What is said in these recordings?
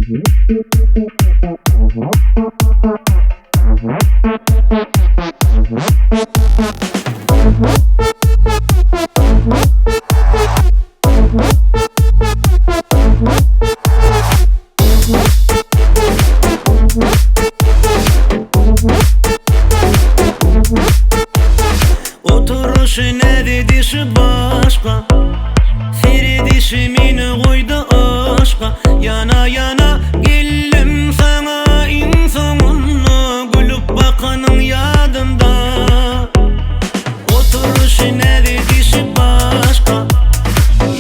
Oturuşu ne dişi başka, Feridi meni koydu aşka. Yana yana geldim sana insanınla, gülüp bakanın yadımda. Oturuşu ne dişi başka,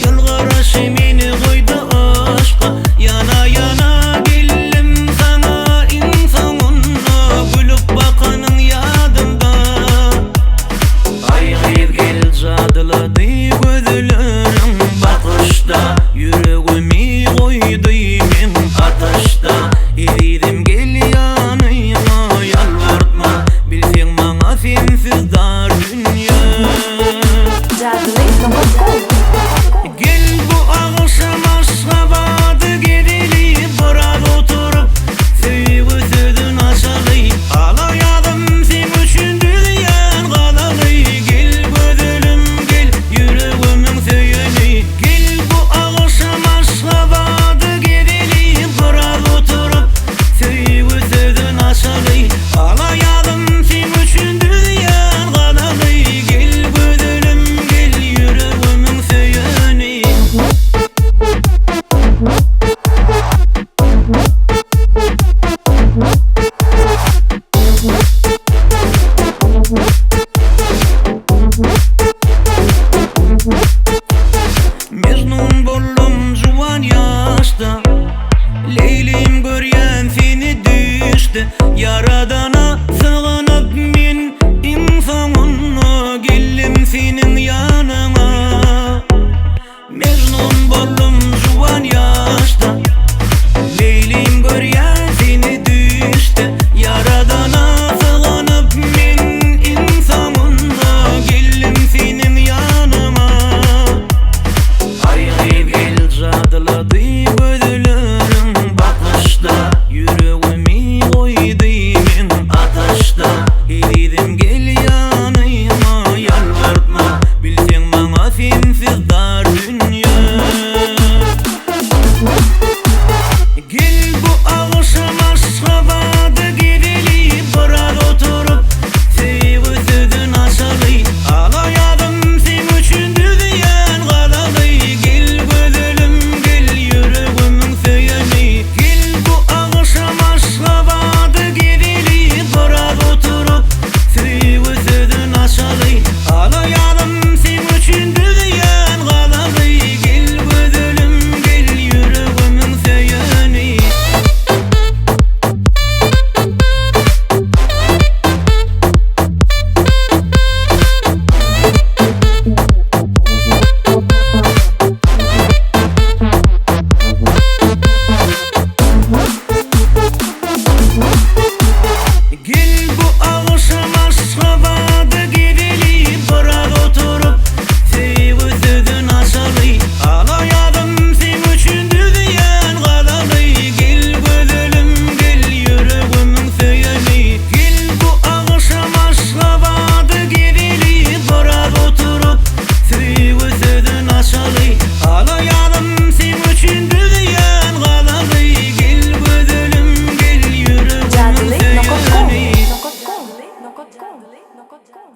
yılgaraşı meni koydu aşka. Yana yana geldim sana insanınla, gülüp bakanın yadımda. Ayğır gel cadıladı gözlerim bakışta, yüreğimi koydu men ateşte. Eridim gel yanıma, yalvartma, bilsen bana sensiz dar dünya. Gel bu akşam Aşgabat'a gidelim, biraz oturup söğü sözün aşalı. Ağlayadım sen üçün düzen kalalı. Gel gözlerim gel, yüreğimin söyeni. Gel bu akşam Aşgabat'a gidelim, biraz oturup söğü sözün aşalı. Ağlayadım sen üçün düzen kalalı. Gel gözlerim gel, yüreğimin söyeni. Mecnun boldum juwan yaşta, Leylim göryen seni düştü. Yaradana sığınıp men insanına, geldim senin yanına. Mecnun boldum juwan yaşta, Leylim göryen seni düştü. Yaradana sığınıp men insanına, geldim senin yanıma. Ayğır gel cadıladı gözlerim bakışta, yüreğimi koydu men ateşte. Eridim gel yanıma, yalvartma, bilsen bana sensiz dar dünya. Gel bu akşam Aşgabat'a gidelim, biraz oturup söğü sözün aşalı. Ağlayadım sen üçün düzen kalalı. Gel gözlerim gel, yüreğimin söyeni. Gel bu akşam Aşgabat'a gidelim, biraz oturup söğü sözün aşalı. Ağlayadım sen üçün düzen kalalı. Gel gözlerim gel, yüreğimin söyeni. Gel bu akşam Aşgabat'a gidelim, biraz oturup söğü sözün aşalı. Ağlayadım sen üçün düzen kalalı. Gel gözlerim gel, yüreğimin söyeni. Gel bu akşam Aşgabat'a gidelim, biraz oturup söğü sözün aşalı. Ağlayadım sen üçün düzen kalalı. Gel gözlerim gel, yüreğimin söyeni. Nokot.com